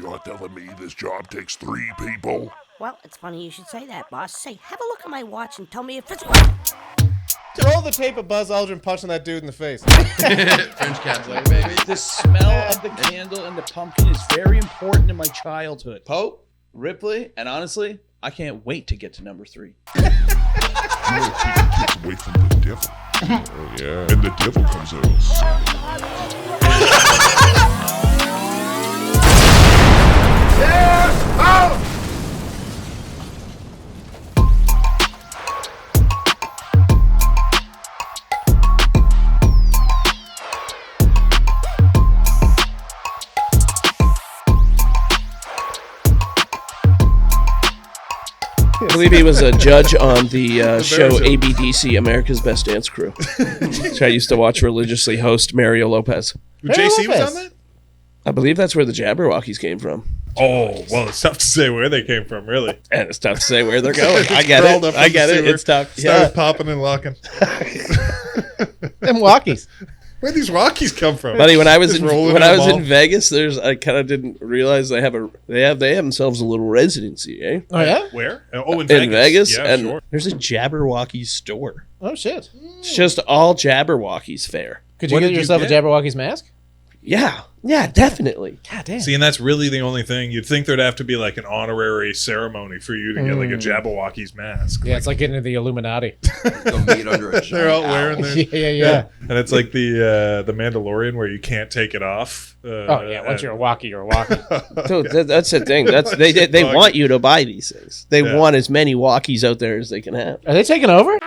You're telling me this job takes 3 people? Well, it's funny you should say that, boss. Say, have a look at my watch and tell me if it's... Roll the tape of Buzz Aldrin punching that dude in the face. French cat play, baby. The smell of the candle and the pumpkin is very important in my childhood. Pope, Ripley, and honestly, I can't wait to get to number 3. You know, keep kids away from the devil. Oh, yeah. And the devil comes out. I believe he was a judge on the show ABDC, America's Best Dance Crew, which I used to watch religiously host Mario Lopez. JC was on that? I believe that's where the Jabbawockeez came from. Oh, well, it's tough to say where they came from, really. And it's tough to say where they're going. I get it. I get it. It's tough. Started popping and locking. Them Wockies. Where'd these Rockies come from? Buddy, when I was Just in rolling when I them was all. in Vegas, I kind of didn't realize they have themselves a little residency, eh? Oh, yeah? Where? Oh, in In Vegas, Yeah, and sure. there's a Jabbawockeez store. Oh, shit. It's just all Jabbawockeez fare. Could you What get did you yourself get? a Jabbawockeez mask? Yeah, definitely. God damn. See, and that's really the only thing. You'd think there'd have to be like an honorary ceremony for you to get like a Jabbawockeez mask. Yeah, it's like getting into the Illuminati. They'll meet under a They're all wearing their... yeah. And it's like the Mandalorian where you can't take it off. Oh, yeah. Once you're a Wockie, you're a Wockie. Dude, that's the thing. They want you to buy these things. They want as many walkies out there as they can have. Are they taking over?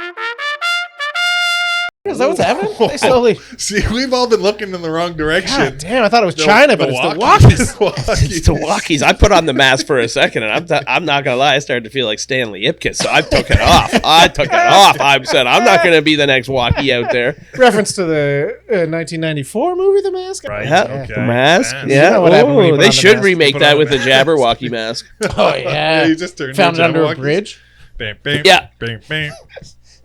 Is that what's happening? They slowly... See, we've all been looking in the wrong direction. God damn, I thought it was China, but it's the Wockies. Wockies. It's the walkies. I put on the mask for a second, and I'm not gonna lie. I started to feel like Stanley Ipkiss, so I took it off. I said, I'm not gonna be the next walkie out there. Reference to the 1994 movie, The Mask? Right. Yeah, Okay. the mask. Mask. Yeah, You know what happened when you put they on the should mask? remake Put that on with the a Jabberwocky mask. Oh, yeah. You just turned Found it into under a Jabbawockeez. bridge. Bam, bam, Yeah. bam, bam.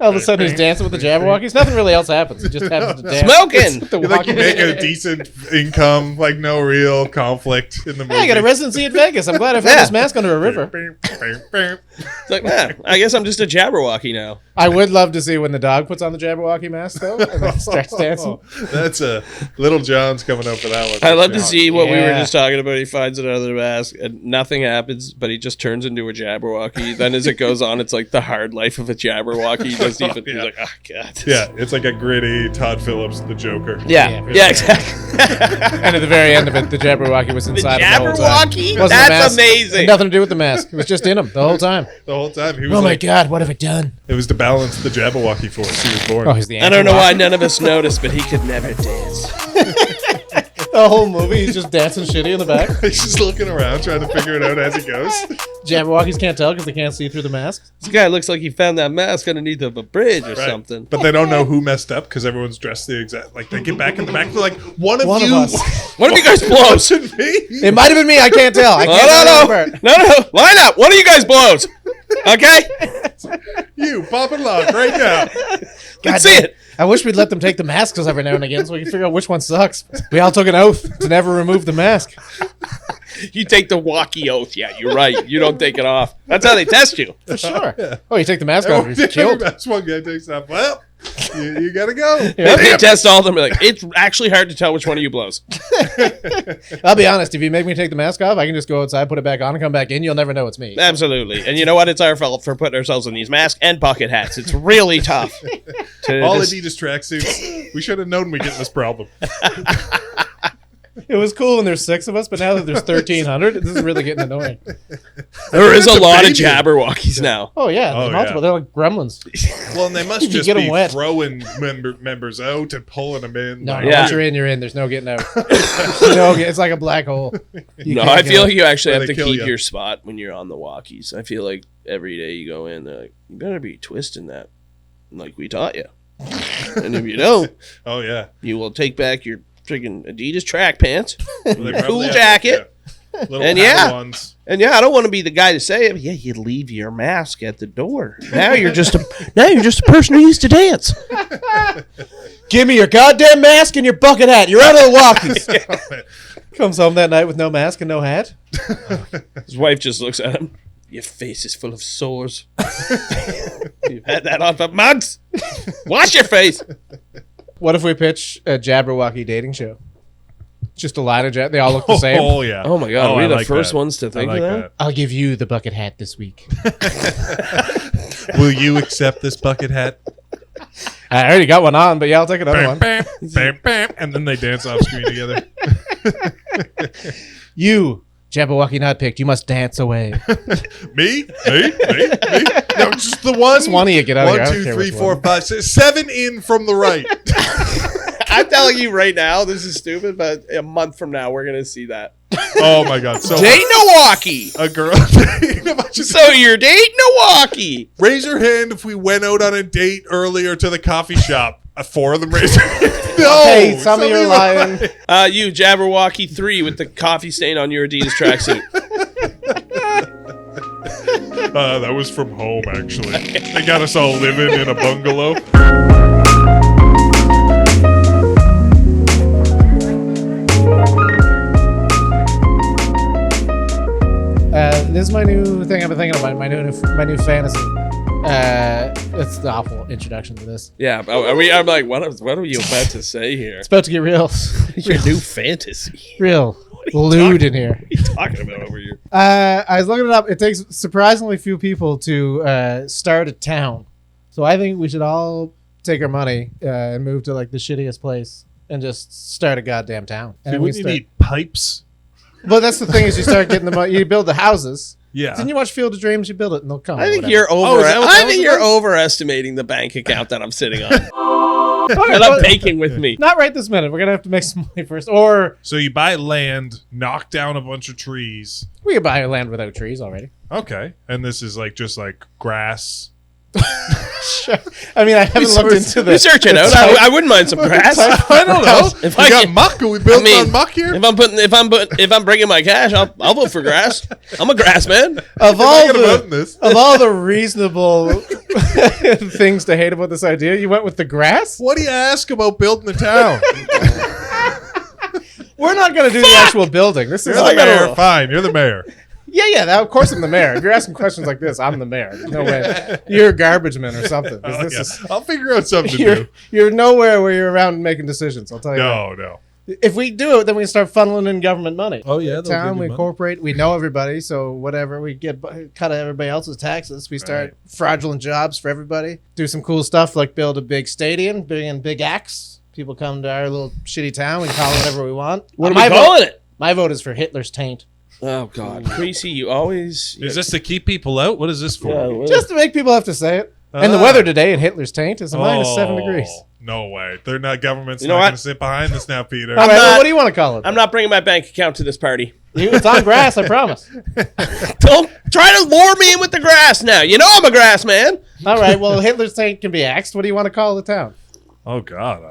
All of a sudden, he's dancing with the Jabbawockeez. Nothing really else happens. He just happens to dance. Smoking. with the You're like you Wockies. make a decent income, like no real conflict in the movie. Hey, I got a residency in Vegas. I'm glad I found this mask under a river. Bam, bam, bam. It's like, man, I guess I'm just a Jabberwocky now. I would love to see when the dog puts on the Jabberwocky mask, though, and then starts dancing. That's a Little John's coming up for that one. I love to see what we were Yeah. just talking about. He finds another mask, and nothing happens, but he just turns into a Jabberwocky. Then as it goes on, it's like the hard life of a Jabberwocky. He doesn't even. He's like, oh god. Yeah, it's like a gritty Todd Phillips, the Joker. Yeah, exactly. And at the very end of it, the Jabberwocky was The inside him the whole time. Jabberwocky? Wasn't a That's mask. amazing. Had nothing to do with the mask. It was just in him the whole time. The whole time he was Oh my like, God, what have I done? it was to balance the Jabberwocky force. He was born. Oh, he's the I don't know why anti-Wockie. none of us noticed, but he could never dance. The whole movie, he's just dancing shitty in the back. He's just looking around, trying to figure it out as he goes. Jabberwockies can't tell because they can't see through the mask. This guy looks like he found that mask underneath of a bridge or Right. something. But they don't know who messed up because everyone's dressed the exact. Like they get back in the back, they're like, one of One of you. us. One of you guys blows. Wasn't me. It might have been me. I can't tell. I can't tell No. apart. Line up. One of you guys blows. Okay? You pop and lock right now. Let's see it. I wish we'd let them take the masks every now and again so we can figure out which one sucks. We all took an oath to never remove the mask. You take the walkie oath. Yeah, you're right. You don't take it off. That's how they test you. For sure. Oh, you take the mask off, you're killed. That's one guy takes off. Well, you gotta go. They test all of them. Like, it's actually hard to tell which one of you blows. I'll be honest, if you make me take the mask off, I can just go outside, put it back on, and come back in. You'll never know it's me. Absolutely. And you know what? It's our fault for putting ourselves in these masks and bucket hats. It's really tough. All Adidas tracksuits. We should have known we'd get this problem. It was cool when there's 6 of us, but now that there's 1,300, this is really getting annoying. There is a It's a lot of baby. Jabberwockies now. Oh, yeah. Oh, There's multiple. yeah. They're like gremlins. Well, and they must You just get 'em be wet. throwing members out and pulling them in. No, like, no, Yeah. once you're in, you're in. There's no getting out. No, it's like a black hole. You No, can't I get feel out. like you actually Or have they to kill keep you. your spot when you're on the walkies. I feel like every day you go in, they're like, you better be twisting that like we taught you. And if you don't, Oh yeah. you will take back your freaking Adidas track pants, Well, they your probably cool have, jacket. yeah, little And paddle yeah. ones. And yeah, I don't want to be the guy to say it, but yeah, you leave your mask at the door. Now you're just a person who used to dance. Give me your goddamn mask and your bucket hat. You're out of the walkies. Comes home that night with no mask and no hat. His wife just looks at him. Your face is full of sores. You've had that on for months. Wash your face. What if we pitch a Jabberwocky dating show? Just a line of they all look the same. Oh yeah. Oh my God, Oh, are we I the like first that. ones to think I like of that? I'll give you the bucket hat this week. Will you accept this bucket hat? I already got one on, but yeah, I'll take another Bam, one. bam, bam, bam, and then they dance off screen together. You, Jabberwocky not picked. You must dance away. Me? No, just the one. Just one of you get out of here. I One, don't two, care three, which four, one. 5, 6, 7 in from the right. I'm telling you right now, this is stupid, but a month from now, we're going to see that. Oh my God! So Date Milwaukee. a girl. So you're dating Milwaukee. Raise your hand if we went out on a date earlier to the coffee shop. 4 of them raised their hand. No, Hey, some of you are lying. You, Jabberwocky 3 with the coffee stain on your Adidas tracksuit. That was from home, actually. They got us all living in a bungalow. This is my new thing I've been thinking about. My new fantasy. It's the awful introduction to this. Yeah, I'm like, what are you about to say here? It's about to get real, Your new fantasy. real lewd in here. What are you talking about over here? I was looking it up. It takes surprisingly few people to start a town. So I think we should all take our money and move to like the shittiest place and just start a goddamn town. And then we Wouldn't you start- need pipes? Well, that's the thing is you start getting the money. You build the houses. Yeah. Didn't you watch Field of Dreams? You build it and they'll come. I or think whatever. you're Oh, is that what that I was think you're about? overestimating the bank account that I'm sitting on. Okay, that I'm but taking with me. not right this minute. We're gonna have to make some money first, or So you buy land, knock down a bunch of trees. we could buy land without trees already. Okay. And this is like just like grass. Sure. I mean, I haven't looked into the Research it out. I wouldn't mind some grass. I don't know. If We I got can- muck. Are we built I mean, on muck here? If I'm bringing my cash, I'll vote for grass. I'm a grass man. Of all Thinking about the this. of all the reasonable things to hate about this idea, you went with the grass. What do you ask about building the town? We're not gonna do the actual building. This is You're the mayor. Fine. You're the mayor. Yeah. Of course, I'm the mayor. If you're asking questions like this, I'm the mayor. No way. You're a garbage man or something. 'cause Oh, this yeah. is I'll figure out something to you're do. you're nowhere where you're around making decisions. I'll tell you. No. That. If we do it, then we start funneling in government money. Oh, yeah, they'll town. give you We money. incorporate. We know everybody, so whatever we get, cut out everybody else's taxes. We start Right. fraudulent jobs for everybody. Do some cool stuff like build a big stadium, bring in big acts. People come to our little shitty town. We can call it whatever we want. What are my we calling it? My vote is for Hitler's taint. Oh God, Creasy, you always. Is this to keep people out? What is this for? Yeah, well, Just to make people have to say it. And the weather today at Hitler's taint is a minus 7 degrees. No way. They're not government's You know not what? going to sit behind this now, Peter. All right, well, not- what do you want to call it? I'm not bringing my bank account to this party. It's on grass, I promise. Don't try to lure me in with the grass now. You know I'm a grass man. All right, well, Hitler's taint can be axed. What do you want to call the town? Oh God,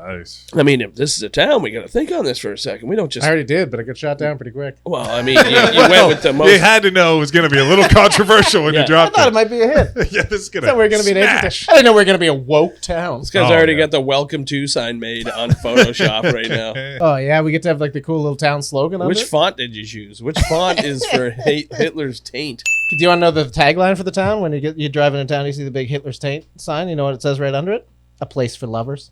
I mean, if this is a town, we got to think on this for a second. We don't just. I already did, but I got shot down pretty quick. Well, I mean, you went with the most. you had to know it was going to be a little controversial when Yeah. you I dropped thought it it. might be a hit. Yeah, this is going I thought we were going to be an interesting. I didn't know we were going to be a woke town. This guy's Oh, already yeah. got the welcome to sign made on Photoshop right now. Oh yeah, we get to have like the cool little town slogan on Which it. font did you choose? Which font is for Hitler's taint? Do you want to know the tagline for the town? When you drive into town, you see the big Hitler's taint sign. You know what it says right under it? A place for lovers.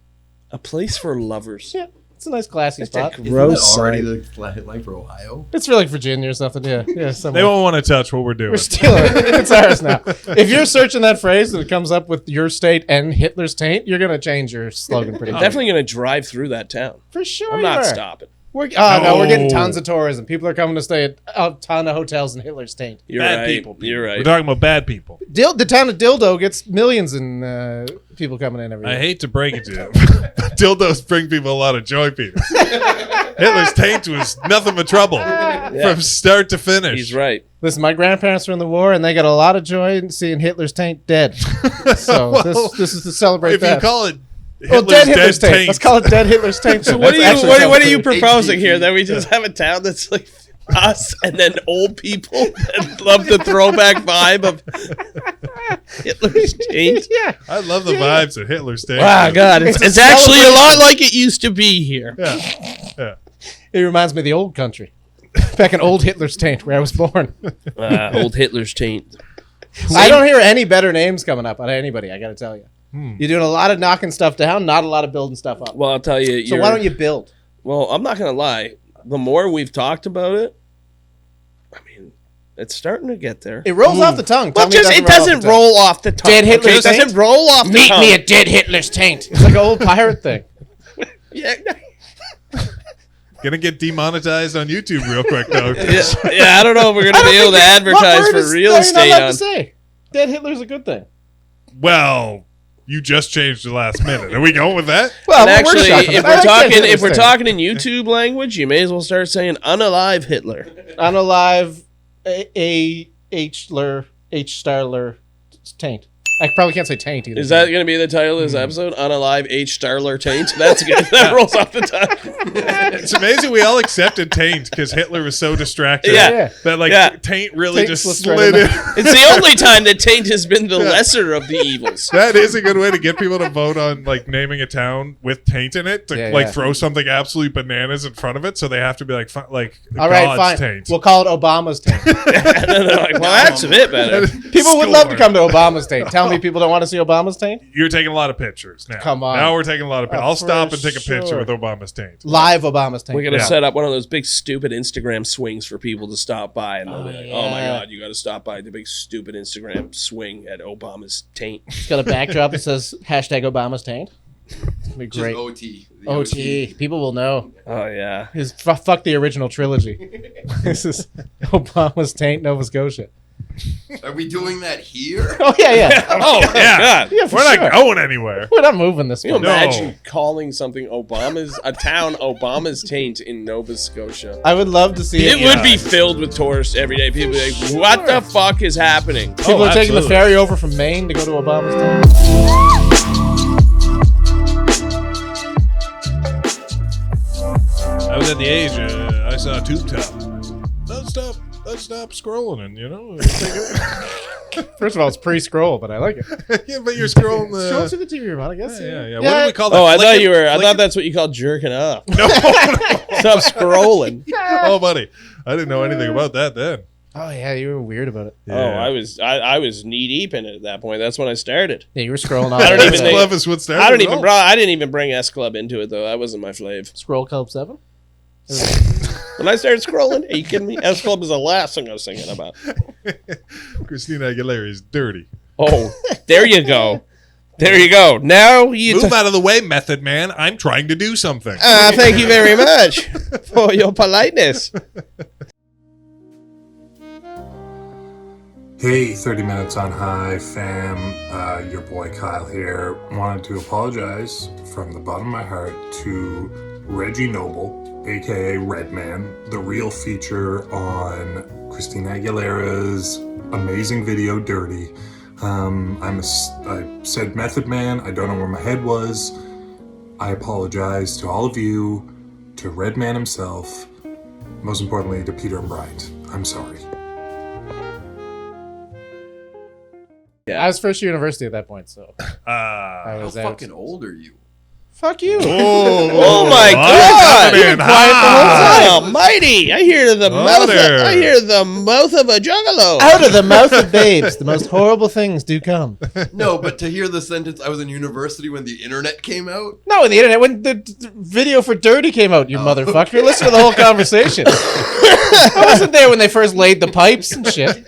A place for lovers. Yeah, it's a nice classy spot. Gross already the headline for Ohio. It's for like Virginia or something. Yeah, They somewhere. won't want to touch what we're doing. We're stealing it. It's ours now. If you're searching that phrase and it comes up with your state and Hitler's taint, you're gonna change your slogan pretty I'm quick. definitely going to drive through that town. For sure. I'm you not are. stopping. We're getting No. tons of tourism. People are coming to stay at a ton of hotels in Hitler's taint. You're Bad right. people. You're We're right. talking about bad people. The town of Dildo gets millions in people coming in every year. I hate to break it to you. Dildos bring people a lot of joy, Peter. Hitler's taint was nothing but trouble from start to finish. He's right. Listen, my grandparents were in the war, and they got a lot of joy in seeing Hitler's taint dead. So Well, this is to celebrate If that. you call it well, Hitler's dead Hitler's taint. taint, Let's call it dead Hitler's taint. So what are you proposing here? That we just have a town that's like us and then old people that love the throwback vibe of Hitler's taint? Yeah. I love the vibes of Hitler's taint. Wow, God, It's it's a actually a lot celebration. like it used to be here. Yeah. It reminds me of the old country. Back in old Hitler's taint, where I was born. Old Hitler's taint. I don't hear any better names coming up on anybody, I got to tell you. You're doing a lot of knocking stuff down, not a lot of building stuff up. Well, I'll tell you. So why don't you build? Well, I'm not going to lie. The more we've talked about it, I mean, it's starting to get there. It rolls off the tongue. Well, it doesn't roll off the tongue. Dead Hitler's It doesn't taint? roll off the Meet tongue. me at Dead Hitler's taint. It's like an old pirate thing. Yeah. Gonna get demonetized on YouTube real quick though. Yeah, I don't know if we're going to be able to advertise for real estate on. on. To say? Dead Hitler's a good thing. Well, you just changed the last minute. Are we going with that? Well, And actually, if we're thing. talking in YouTube language, you may as well start saying unalive Hitler. Unalive H-ler, H-starler taint. I probably can't say taint either. Is that going to be the title of this episode? Unalive H. Starler Taint? That's good. That rolls off the tongue. It's amazing we all accepted taint because Hitler was so distracted. Yeah. That taint really Taint just slipped slid right in. It's the only time that taint has been the lesser of the evils. That is a good way to get people to vote on like naming a town with taint in it. To Yeah. throw something absolutely bananas in front of it, so they have to be like all right, God's fine. taint. We'll call it Obama's taint. And then they're like, well, that's a bit better. People would love to come to Obama's taint. Tell me people don't want to see Obama's taint? You're taking a lot of pictures now. Come on. Now we're taking a lot of pictures. I'll for stop and take a picture sure. with Obama's taint. Live Obama's taint. We're going to Yeah. set up one of those big, stupid Instagram swings for people to stop by. And they'll be like, oh my yeah. God, you got to stop by the big, stupid Instagram swing at Obama's taint. It's got a backdrop that says hashtag Obama's taint. It'd be Just great. OT. The OT. People will know. Oh, yeah. Fuck the original trilogy. This is Obama's taint, Nova Scotia. Are we doing that here? Oh, yeah. Oh yeah, God. Yeah, for we're sure. not going anywhere. We're not moving this Can you one. imagine calling something a town Obama's taint in Nova Scotia? I would love to see it. It would be filled with tourists every day. People would be like, what the fuck is happening? People are taking the absolutely. ferry over from Maine to go to Obama's taint. I was at the age I saw a tube top. Let's stop scrolling and First of all, it's pre-scroll, but I like it. yeah, but you're scrolling the. Scroll to the TV remote, I guess. Yeah. What do we call that? Oh, I thought Flicking? I thought that's what you call jerking up. No. Stop scrolling. Oh, buddy, I didn't know anything about that then. Oh yeah, you were weird about it. Oh, I was knee deep in it at that point. That's when I started. Yeah, you were scrolling on. I don't even That's think- Club is what started I it all. didn't even bring S Club into it though. That wasn't my fave. Scroll Club 7. When I started scrolling, are you kidding me? S Club is the last thing I was thinking about. Christina Aguilera is dirty. Oh, there you go. There you go. Now you. Move out of the way, Method Man. I'm trying to do something. Thank you very much for your politeness. Hey, 30 Minutes on High fam, your boy Kyle here. Wanted to apologize from the bottom of my heart to Reggie Noble, aka Redman, the real feature on Christina Aguilera's amazing video Dirty. I said Method Man, I don't know where my head was. I apologize to all of you, to Redman himself, most importantly to Peter and Bryant. I'm sorry. I was first year university at that point, so I How was out. fucking old are you? Fuck you. Oh my I'm God! coming in Oh, hot. almighty! I hear the mouth of a juggalo. Out of the mouth of babes, the most horrible things do come. No, but to hear the sentence, I was in university when the internet came out. No, in the internet, when the video for Dirty came out, you motherfucker. Listen to the whole conversation. I wasn't there when they first laid the pipes and shit.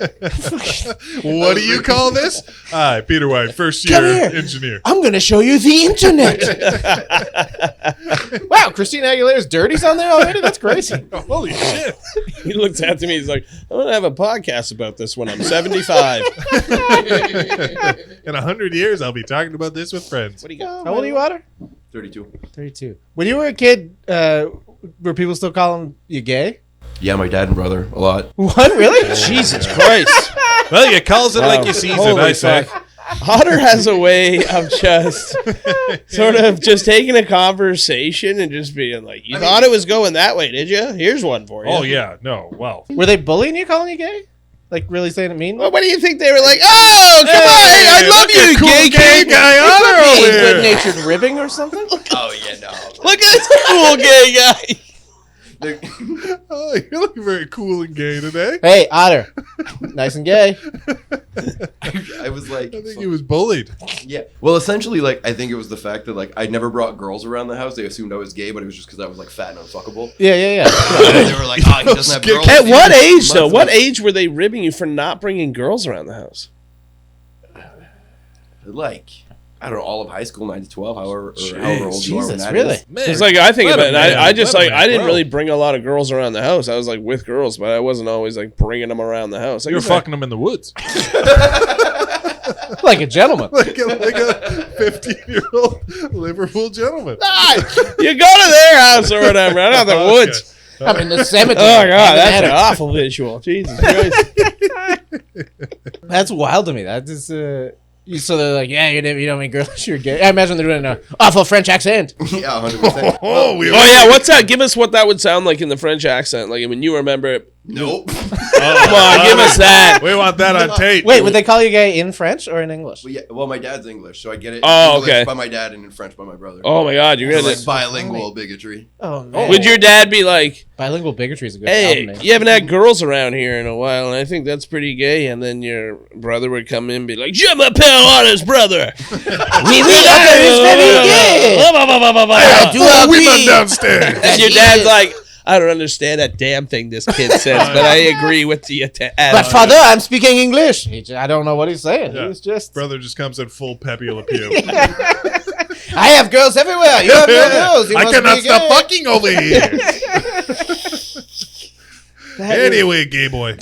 What do you call this? Hi, Peter White, first year Come here. engineer. I'm going to show you the internet. Wow, Christina Aguilera's Dirty's on there already? That's crazy. Holy shit. He looks after me. He's like, I'm gonna have a podcast about this when I'm 75. In 100 years, I'll be talking about this with friends. What do you got? How old are you, Otter? 32. 32. When you were a kid, were people still calling you gay? Yeah, my dad and brother, a lot. What, really? Jesus Christ! Well, you calls it like you sees it, Holy I say. fuck. Otter has a way of just sort of just taking a conversation and just being like, you thought it was going that way, did you? Here's one for you. Oh, yeah, no, well. Were they bullying you, calling you gay? Like, really saying it mean? Well, what do you think they were like? Oh, come on! Hey, I love look you, at cool gay gay kid. guy Otter over here. Good-natured ribbing or something? Oh, yeah, no. Look at this cool gay guy. Oh, you're looking very cool and gay today. Hey, Otter. Nice and gay. I was like, I think he was bullied. yeah. Well, essentially, like, I think it was the fact that, like, I never brought girls around the house. They assumed I was gay, but it was just because I was, like, fat and unfuckable. Yeah. They were like, oh, he doesn't have girls. At what age, Months though? of What it. age were they ribbing you for not bringing girls around the house? Like, I don't know, all of high school, 9 to 12, however old you are when Jesus, that really? is. Man, It's like I think let about it, him, and man. I just Let like him, I didn't bro. really bring a lot of girls around the house. I was like with girls, but I wasn't always like bringing them around the house. Like, You were fucking them in the woods. Like a gentleman. like a 15-year-old Liverpool gentleman. You go to their house or whatever, not the Okay. woods. I'm in the cemetery. Oh god, that's an awful visual. Jesus Christ. That's wild to me. That is. So they're like, yeah, you don't mean girls, you're gay. I imagine they're doing an awful French accent. Yeah, 100%. Oh, we Oh yeah, what's that? Give us what that would sound like in the French accent. Like when you remember it. Nope. Come on, give us that. We want that on tape. Wait, would they call you gay in French or in English? Well, yeah, well, my dad's English, so I get it in Oh, English okay. by my dad and in French by my brother. Oh my god, you're So, gonna like bilingual bigotry. Oh, man. Would your dad be like, Bilingual bigotry is a good hey, album name. you haven't had girls around here in a while, and I think that's pretty gay. And then your brother would come in and be like, Je m'appelle on his brother. Oui, that is very gay. I do Oh, agree. women downstairs. And your dad's like, I don't understand that damn thing this kid says, but I agree with the But father, I'm speaking English. I don't know what he's saying. Yeah. He's just. Brother just comes in full Pepe Le Pew. I have girls everywhere. You have no girls. You I must cannot be stop gay. fucking over here. Anyway, gay boy.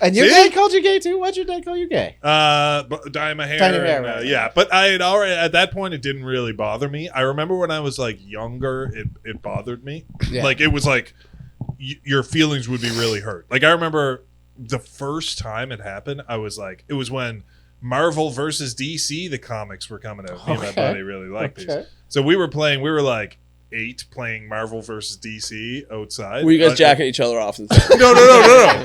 And your See? dad called you gay too? Why'd your dad call you gay? Dyeing my hair. Dyeing your hair, and, right. Yeah, but I had already at that point it didn't really bother me. I remember when I was like younger, it bothered me. Yeah. Like it was like your feelings would be really hurt. Like I remember the first time it happened, I was like, it was when Marvel versus DC, the comics were coming out. Me and my Okay. buddy really liked these. Okay. So we were like 8 playing Marvel versus DC outside. Were you guys jacking each other off? No.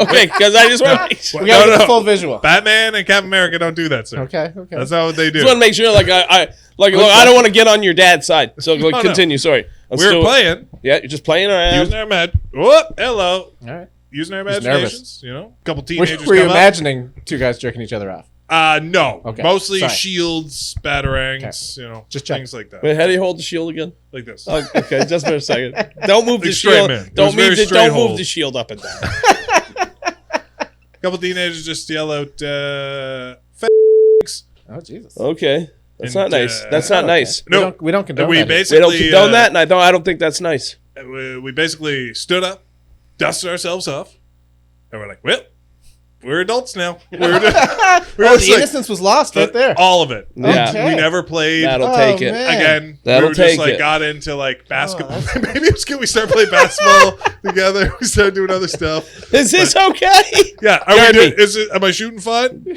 Okay, because I just want to make sure. We gotta No, get the no. full visual. Batman and Captain America don't do that, sir. Okay. That's not what they do. Just want to make sure, like I look, I don't want to get on your dad's side. So like, No. continue. Sorry, We were playing, Yeah, you're just playing around. using our Whoop, hello. All right. Using our He's imaginations, you know? A couple Were, teenagers were you come up. imagining two guys jerking each other off? No. Okay, Mostly sorry. shields, batarangs, you know, Just check. things like that. Wait, how do you hold the shield again? Like this. Oh, okay, just for a second. Don't move the Like straight shield. man. It Don't was very move the straight don't move hold. the shield up and down. A couple teenagers just yell out, Oh Jesus. Okay, that's And, not nice. That's Oh, not okay. nice. No. We don't condone we that. We basically don't condone that, and I don't think that's nice. we basically stood up, dusted ourselves off, and we're like, well, we're adults now. We're just Oh, the innocence was lost right there. All of it. Yeah. Okay. We never played. That'll Oh, take it. man. Again, That'll we were just take like it. got into like basketball. that's- Maybe it was good. We started playing basketball together. We started doing other stuff. Is this okay? Yeah, Jeremy. am I shooting fun?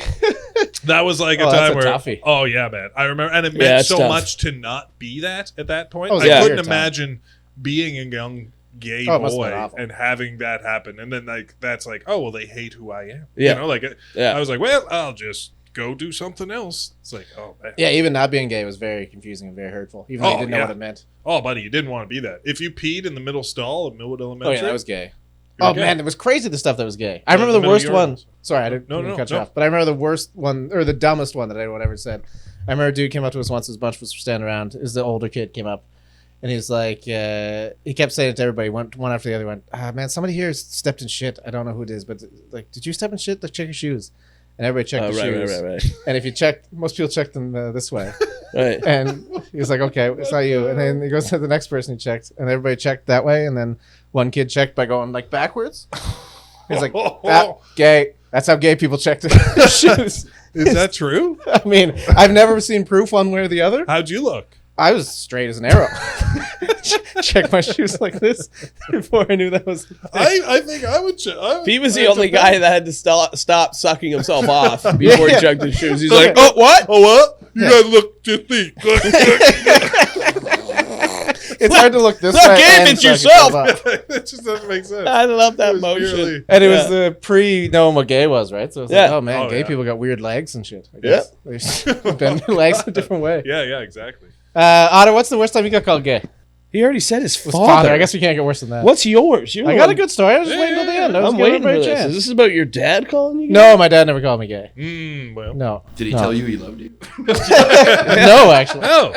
That was like a Oh, that's time a where toughie. oh yeah, man. I remember, and it Yeah, meant it's so tough. much to not be that at that point. Oh, it was I a couldn't weird time. imagine being a young gay Oh, it must have been boy awful. and having that happen, and then like that's like, oh well, they hate who I am. Yeah. You know, like Yeah. I was like, well, I'll just go do something else. It's like, oh man. Yeah, even not being gay was very confusing and very hurtful. Even though you Oh, didn't know yeah. what it meant. Oh, buddy, you didn't want to be that. If you peed in the middle stall at Millwood Oh Elementary, yeah, that was gay. You're Oh gay. man, it was crazy the stuff that was gay. I Yeah, remember the the worst middle one. urinals. Sorry, I didn't No, mean to no, cut you no. off. But I remember the worst one or the dumbest one that anyone ever said. I remember a dude came up to us once. His bunch was standing around. Is the older kid came up, and he's like, he kept saying it to everybody, one after the other. Went, man, somebody here stepped in shit. I don't know who it is, but like, did you step in shit? Like, check your shoes. And everybody checked the shoes. Right. And if you check, most people checked them this way. Right. And he was like, okay, it's not you. And then he goes to the next person he checked, and everybody checked that way. And then one kid checked by going like backwards. He's like, gay. That's how gay people check their shoes. is that true? I mean, I've never seen proof one way or the other. How'd you look? I was straight as an arrow. Check my shoes like this before I knew that was. I think I would. He was the only guy that had to stop sucking himself off before Yeah. he chugged his shoes. He's Okay. like, oh, what? Oh what? You gotta look to think. It's hard to look this Look, way. Gabe, and it's suck yourself. up. That just doesn't make sense. I love It that was motion. purely- And it was Yeah. the pre-knowing what gay was, right? So it's Yeah. like, oh man, Oh, gay yeah. people got weird legs and shit. I guess. They bend their legs a different way. Yeah, exactly. Otter, what's the worst time you got called gay? He already said his His father. father. I guess you can't get worse than that. What's yours? You're I the got a one- good story. I was just waiting till the end. I was I'm giving waiting him a for great this. chance. Is this about your dad calling you? No, my dad never called me gay. Well. No. Did he No. tell you he loved you? No, actually. Oh.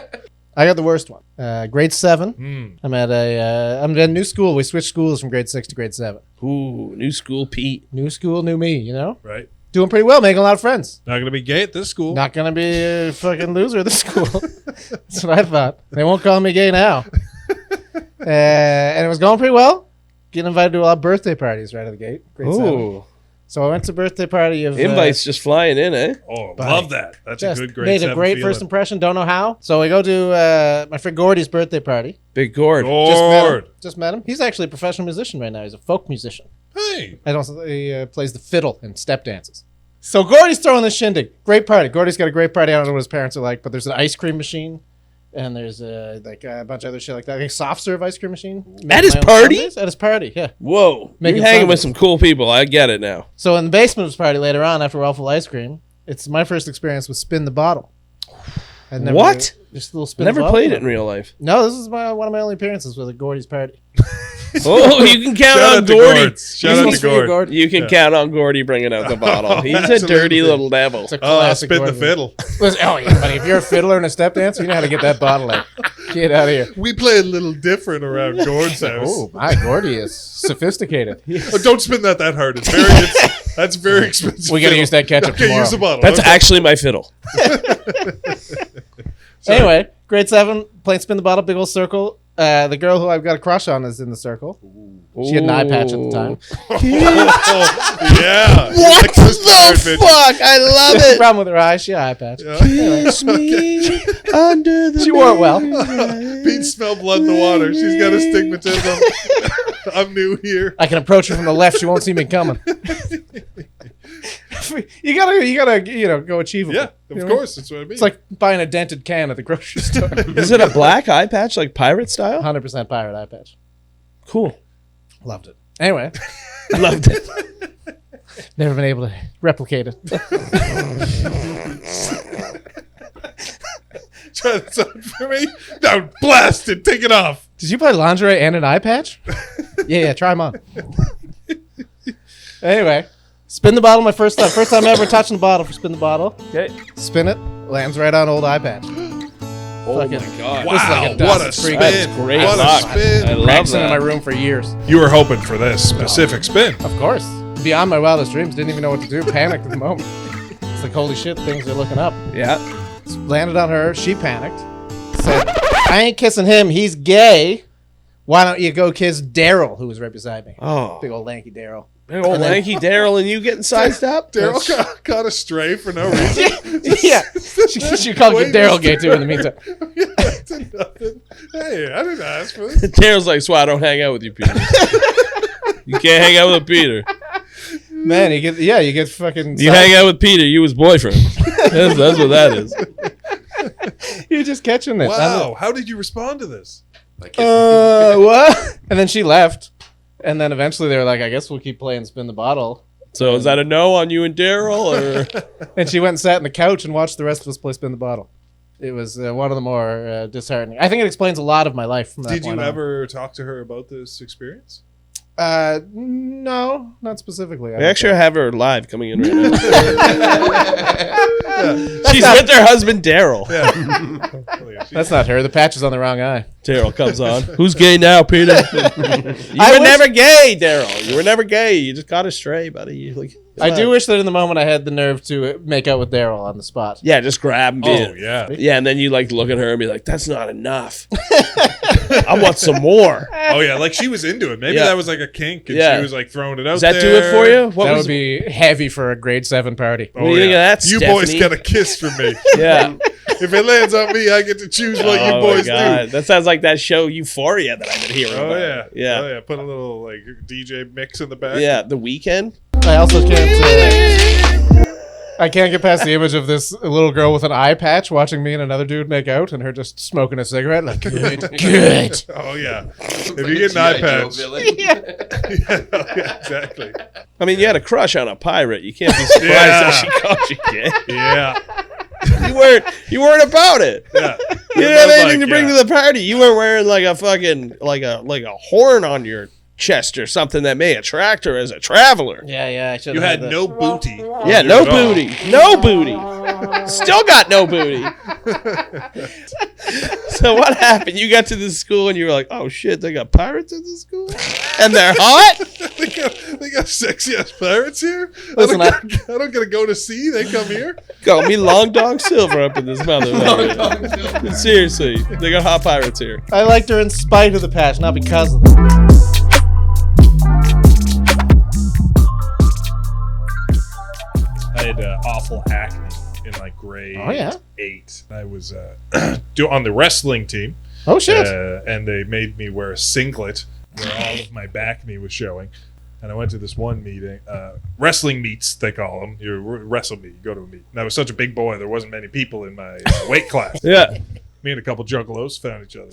I got the worst one. Grade 7. I'm at a new school. We switched schools from grade 6 to grade 7. Ooh, new school Pete. New school, new me, you know? Right. Doing pretty well, making a lot of friends. Not gonna be gay at this school. Not gonna be a fucking loser at the school. That's what I thought. They won't call me gay now. And it was going pretty well. Getting invited to a lot of birthday parties right out of the gate. Grade 7. Ooh, So I went to a birthday party of invites just flying in, eh? Oh, Bye. love that. That's just a good grade made 7 a great feeling. first impression. Don't know how. So we go to my friend Gordy's birthday party. Big gourd. Lord. Just met him. He's actually a professional musician right now. He's a folk musician. Hey. He plays the fiddle and step dances. So Gordy's throwing this shindig. Great party. Gordy's got a great party. I don't know what his parents are like, but there's an ice cream machine, and there's a bunch of other shit like that. A soft serve ice cream machine. At his My own party? sundaes. At his party, yeah. Whoa, Making you're hanging fun with of some cool people. I get it now. So in the basement of his party later on, after waffle ice cream, it's my first experience with spin the bottle. I'd never- What? Just a little spin. Never the bottle. played it in real life. No, this is one of my only appearances with a Gordy's party. Oh, you can count Shout on out to Gordy. Gords. Shout out to Gord. Gordy. You can count on Gordy bringing out the bottle. He's a Absolutely. dirty little devil. It's a Oh, classic spin the Gordy. fiddle. Listen, oh yeah, buddy. If you're a fiddler and a step dancer, you know how to get that bottle out. Get out of here. We play a little different around Gord's house. Oh, my Gordy is sophisticated. Oh, don't spin that hard. That's very expensive. We gotta fiddle. use that ketchup Okay, tomorrow. use the bottle. That's Okay. actually my fiddle. Anyway, grade 7, playing spin the bottle, big old circle. The girl who I've got a crush on is in the circle. She had an eye patch at the time. Yeah. What Like this pirate the bitch. fuck? I love The it. problem with her eye, she had an eye patch. Kiss me under the She wore it well. Pete smelled blood in the water. She's got astigmatism. I'm new here. I can approach her from the left. She won't see me coming. you gotta, go achievable. Yeah, You of know? course. That's what I mean. It's like buying a dented can at the grocery store. Is it a black eye patch like pirate style? 100% pirate eye patch. Cool. Loved it. Anyway, Loved it. never been able to replicate it. Try this on for me. No, blast it. Take it off. Did you play lingerie and an eye patch? Yeah, try them on. Anyway, spin the bottle. My first time ever touching the bottle for spin the bottle. Okay. Spin it, lands right on old eye patch. Oh Fucking- my god. This is like a Wow, dust. what a It's pretty spin. good. That's great What luck. a spin. I love Practicing in my that. room for years. You were hoping for this specific spin. Of course. Beyond my wildest dreams. Didn't even know what to do. Panicked at the moment. It's like, holy shit, things are looking up. Yeah. Landed on her. She panicked. Said, I ain't kissing him. He's gay. Why don't you go kiss Daryl, who was right beside me? Oh. Big old lanky Daryl. Big old lanky Daryl and you getting sized up? Daryl caught a stray for no reason. Yeah. She called you Daryl gay, too, in the meantime. Yeah, it's nothing. Hey, I didn't ask for this. Daryl's like, so I don't hang out with you, Peter. You can't hang out with Peter. Man, you get fucking... You hang out with Peter, you his boyfriend. That's what that is. You're just catching it. Wow. How did you respond to this? Like, What? And then she left. And then eventually they were like, I guess we'll keep playing Spin the Bottle. So is that a no on you and Daryl? Or And she went and sat on the couch and watched the rest of us play Spin the Bottle. It was one of the more disheartening. I think it explains a lot of my life from that Did you point on. ever talk to her about this experience? No, not specifically. we actually have her live coming in right now. Yeah. She's with her husband, Daryl. Yeah. That's not her. The patch is on the wrong eye. Daryl comes on. Who's gay now, Peter? You I were wish- never gay, Daryl. You were never gay. You just got astray, buddy. You like, I do wish that in the moment I had the nerve to make out with Daryl on the spot. Yeah, just grab and be Oh, it. yeah. Yeah, and then you like look at her and be like, "That's not enough. I want some more." Oh, yeah. Like she was into it. Maybe Yeah. that was like a kink and Yeah. she was like throwing it out Does that there. do it for you? What That was would be heavy for a grade 7 party. Oh, What do you think of that, You Stephanie? boys get a kiss from me. Yeah. If it lands on me, I get to choose what you Oh, boys my God. do. That sounds like that show Euphoria that I've been hearing Oh, about. yeah. Yeah. Oh, yeah. Put a little like DJ mix in the back. Yeah, The Weeknd. I also can't get past the image of this little girl with an eye patch watching me and another dude make out and her just smoking a cigarette like, good, good. Oh, yeah. If you get an eye patch. Yeah, exactly. I mean, you had a crush on a pirate. You can't be surprised that she called you gay. Yeah. You weren't about it. Yeah. You didn't have anything to bring to the party. You weren't wearing like a fucking like a horn on your chest or something that may attract her as a traveler. Yeah, I should. You had no booty. Yeah, no booty. No booty. Still got no booty. So what happened? You got to the school and you were like, oh shit, they got pirates at the school? And they're hot? they got sexy ass pirates here? Listen, I don't get to go to sea. They come here. Call me Long Dong Silver up in this motherfucker. Seriously, they got hot pirates here. I liked her in spite of the patch, not because of it. I had awful acne in like grade Oh, yeah? 8. I was on the wrestling team. Oh shit! And they made me wear a singlet where all of my back knee was showing. And I went to this one meeting, wrestling meets, they call them. You wrestle meet, you go to a meet. And I was such a big boy, there wasn't many people in my weight class. Yeah. Me and a couple juggalos found each other.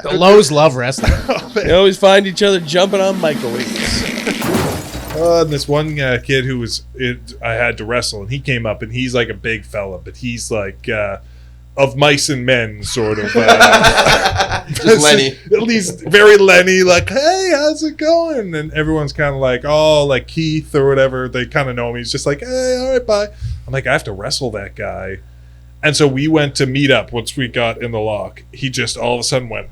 The Lows love wrestling. They always find each other jumping on microwaves. And this one kid who I had to wrestle, and he came up, and he's like a big fella, but he's like of mice and men, sort of. Just Lenny. At least very Lenny, like, hey, how's it going? And everyone's kind of like, oh, like Keith or whatever. They kind of know him. He's just like, hey, all right, bye. I'm like, I have to wrestle that guy. And so we went to meet up once we got in the lock. He just all of a sudden went,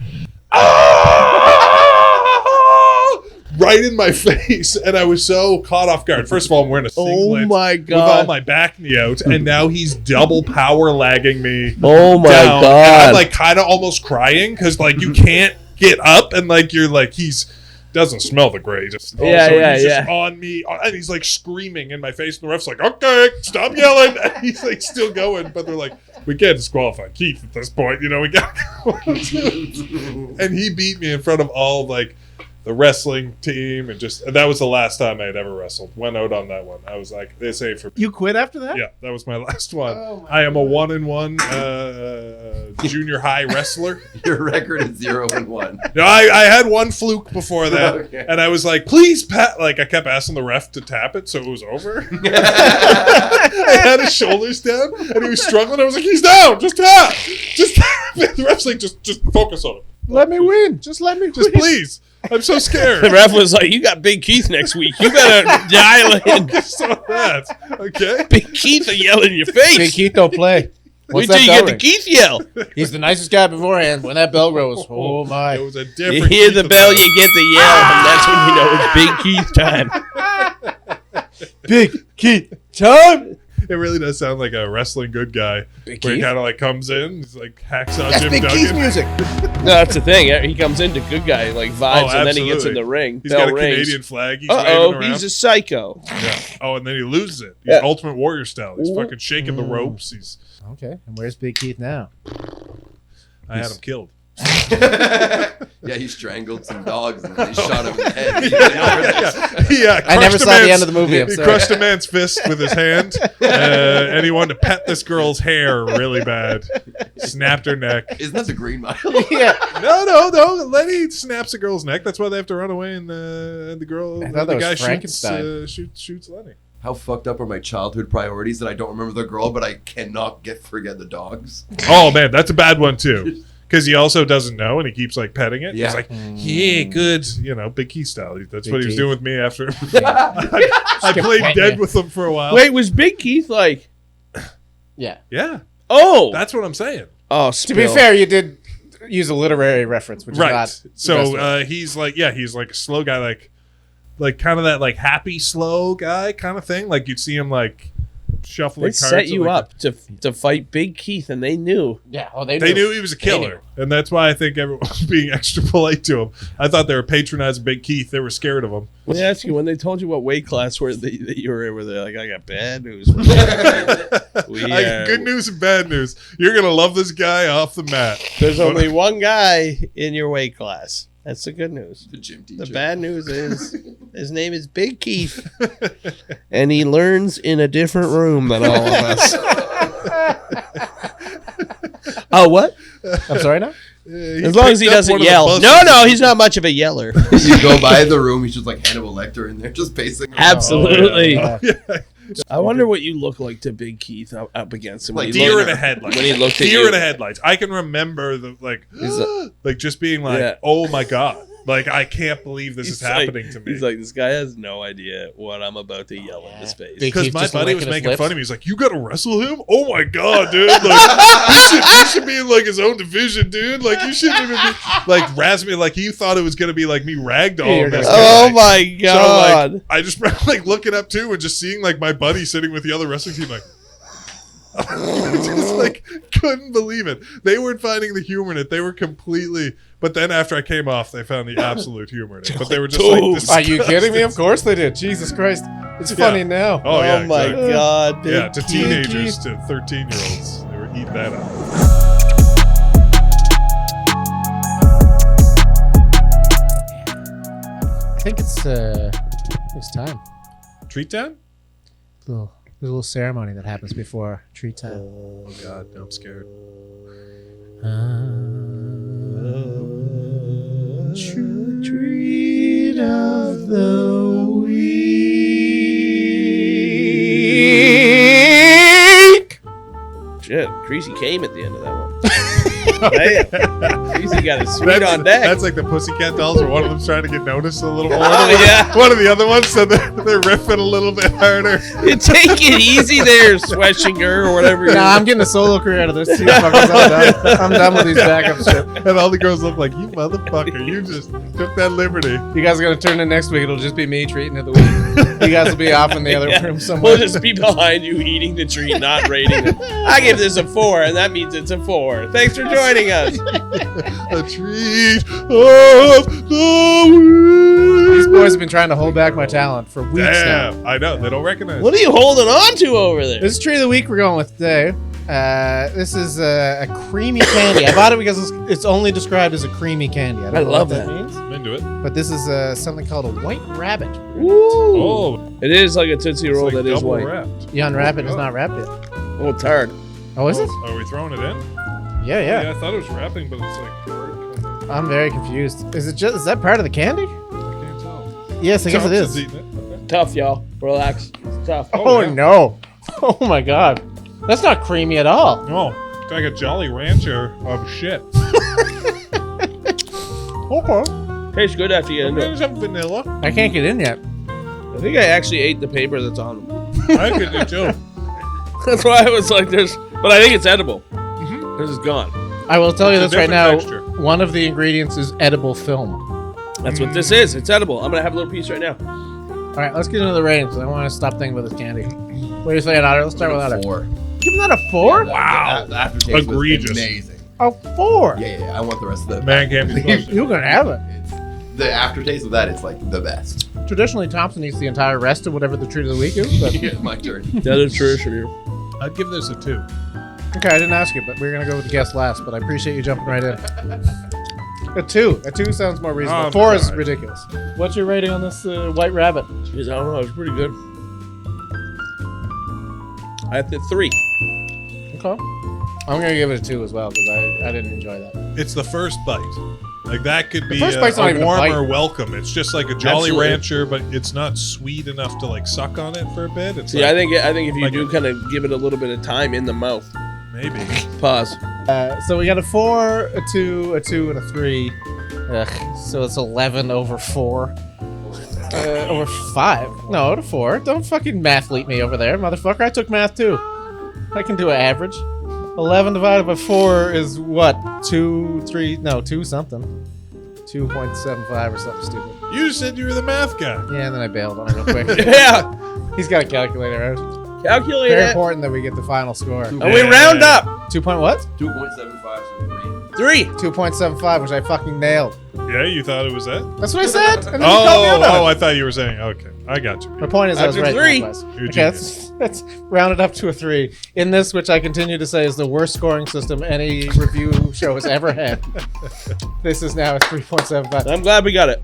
right in my face, and I was so caught off guard. First of all, I'm wearing a singlet my with all God. my back knee out, and now he's double power lagging me. Oh my down. God. And I'm like kind of almost crying because like you can't get up, and like you're like doesn't smell the greatest. He's just on me, and he's like screaming in my face, and the ref's like, okay, stop yelling. And he's like still going, but they're like, we can't disqualify Keith at this point, we got and he beat me in front of all like the wrestling team, and that was the last time I had ever wrestled. Went out on that one. I was like, this ain't for me. You quit after that? Yeah, that was my last one. I am a 1-1 junior high wrestler. Your record is 0-1. No, I had one fluke before that, Okay. and I was like, please, Pat. Like, I kept asking the ref to tap it, so it was over. I had his shoulders down, and he was struggling. I was like, he's down. Just tap. Just tap. The ref's like, just focus on it. Let me win. Just let me Just please. I'm so scared. The ref was like, you got Big Keith next week. You better dial in. Just on that. Okay. Big Keith will yell in your face. Big Keith don't play. Wait till you get the Keith yell. He's the nicest guy beforehand. When that bell goes, oh my. It was a different. You hear Keith the bell, you get the yell, and that's when you know it's Big Keith time. Big Keith time. It really does sound like a wrestling good guy. Big where he Keith? kind of like comes in, he's like hacksaw That's Jim Big Keith's Duggan. music. No, that's the thing. He comes into good guy, like vibes, and then he gets in absolutely. the ring. He's Bell got a rings. Canadian flag. He's waving Uh-oh, around. he's a psycho. Yeah. Oh, and then he loses it. He's Yeah. Ultimate Warrior style. He's fucking shaking the ropes. Okay, and where's Big Keith now? I had him killed. Yeah, he strangled some dogs and they shot him in the head. I never saw the end of the movie. I'm He sorry. crushed a man's fist with his hand, and he wanted to pet this girl's hair really bad. Snapped her neck. Isn't that the Green Mile? Yeah. No. Lenny snaps a girl's neck. That's why they have to run away, and the girl, I thought the that was guy Frankenstein. shoots Lenny. How fucked up are my childhood priorities that I don't remember the girl, but I cannot forget the dogs? Oh man, that's a bad one too. Because he also doesn't know, and he keeps like petting it. Yeah. He's like, yeah, good, Big Keith style. That's Big what he was Keith. doing with me after. I played petting dead you. with him for a while. Wait, was Big Keith like? Yeah. Yeah, Oh, that's what I'm saying. oh. To be fair, you did use a literary reference, which Right. is not. So he's like a slow guy, like kind of that like happy slow guy kind of thing. Like you'd see him like shuffling. they cards set and, you like, up to fight Big Keith, and they knew. Yeah. Oh, They knew he was a killer, and that's why I think everyone was being extra polite to him. I thought they were patronizing Big Keith. They were scared of him. Let me ask you, when they told you what weight class that you were in, were they like, I got bad news. I got good news and bad news. You're gonna love this guy off the mat. There's only one guy in your weight class. That's the good news. The gym teacher. The bad news is his name is Big Keith, and he learns in a different room than all of us. Oh, what? I'm sorry now? As long as he doesn't yell. No, he's not much of a yeller. You go by the room, he's just like Hannibal Lecter in there, just pacing around. Absolutely. Oh, Yeah. I wonder what you look like to Big Keith up against him. Like when he Deer looked- in the headlights. When he looked at Deer you. in the headlights. I can remember the like just being like, Yeah. oh my god, like I can't believe this is He's like- happening to me. He's like, this guy has no idea what I'm about to yell in his face. Big Because Keith my just buddy was licking his making lips. fun of me. He's like, "You got to wrestle him? Oh my god, dude! Like, you should be in like his own division, dude. Like, you shouldn't even be like razz me. Like, he thought it was gonna be like me ragdolling this guy. Oh my So god! like, I just remember like looking up too and just seeing like my buddy sitting with the other wrestling team, like. Just like couldn't believe it. They weren't finding the humor in it. They were completely. But then after I came off, they found the absolute humor in it. But they were just like, Dude. Are you kidding me? Of course they did. Jesus Christ. It's funny now. Oh, yeah, my exactly. god! Big Yeah, to Keith. teenagers, to 13-year-olds, they were eating that up. I think it's time. Treat time? There's a little ceremony that happens before treat time. Oh god, I'm scared. Treat of the week. Shit, Greasy came at the end of that one. Damn. Greasy got his sweet on deck. That's like the Pussycat Dolls, where one of them's trying to get noticed a little more. Oh, yeah. One of the other ones, so they're riffing a little bit harder. You take it easy there, Sweatshinger, or whatever. Nah, I'm getting a solo career out of this. These fuckers, I'm done with these backup shit. And all the girls look like, you motherfucker, you just took that liberty. You guys are gonna turn in next week. It'll just be me treating it the week. You guys will be off in the other Yeah. room somewhere. We'll just be behind you eating the treat, not rating it. I give this a 4, and that means it's a 4. Thanks for joining us. A treat of the These week. boys have been trying to hold back my talent for weeks now. Damn, I know, they don't recognize What are you holding on to over there? This is treat of the week we're going with today. This is a creamy candy. I bought it because it's only described as a creamy candy. I don't know love what that that. means. I'm into it. But this is something called a white rabbit. Ooh. Oh, It is like a Tootsie Roll it's like that is double white. wrapped. You unwrap it, it's not wrapped yet. Oh, it's hard. Oh, is it? Are we throwing it in? Yeah, yeah. I thought it was wrapping, but it's like hard. I'm very confused. Is that part of the candy? I can't tell. Yes, I guess it Thompson's is. eating it. Okay. Tough, y'all. Relax. It's tough. Oh, yeah. no. Oh my god. That's not creamy at all. No, it's like a Jolly Rancher of shit. Okay. Tastes good after you get into Okay, it. there's some vanilla. I can't get in yet. I think I actually ate the paper that's on them. I could do too. That's why I was like, there's... But I think it's edible. This is gone. I will tell you It's a this right now. different texture. One of the ingredients is edible film. That's what this is. It's edible. I'm going to have a little piece right now. All right, let's get into the ratings. I want to stop thinking about this candy. What do you saying, Otter? Let's start with Otter. 4. Give him that a 4? Wow. The aftertaste was Egregious. amazing. A 4? Yeah. I want the rest of the Man can't be closer. You can have it. It's, the aftertaste of that is like the best. Traditionally, Thompson eats the entire rest of whatever the treat of the week is. But Yeah, my turn. That is tradition here. I'd give this a 2. okay, I didn't ask you, but we're gonna go with the guest last. But I appreciate you jumping right in. A 2. A 2 sounds more reasonable. I'm 4 is sorry. ridiculous. What's your rating on this white rabbit? Jeez, I don't know. It's pretty good. I have the 3. Okay. I'm gonna give it a 2 as well because I didn't enjoy that. It's the first bite. Like that could be first a bite's not even a warmer bite. welcome. It's just like a Jolly Absolutely. Rancher, but it's not sweet enough to like suck on it for a bit. It's See, like, I think if you like do kind of give it a little bit of time in the mouth. maybe. Pause. So we got a 4, a 2, a 2, and a 3. Ugh, so it's 11 over 4. Over 5. No, to 4. Don't fucking mathlete me over there, motherfucker. I took math too. I can do an average. 11 divided by 4 is what? 2 something. 2.75 or something stupid. You said you were the math guy. Yeah, and then I bailed on it real quick. Yeah. He's got a calculator out. Calculate Very it. important that we get the final score. And we round up. 2 point what? 2.75 to 3. 2.75, which I fucking nailed. Yeah, you thought it was that? That's what I said. And then you called me out on it. I thought you were saying. Okay, I got you. My point is, I was After right. 3. Likewise. You're Okay, genius. let's round it up to a 3. In this, which I continue to say is the worst scoring system any review show has ever had. This is now a 3.75. I'm glad we got it.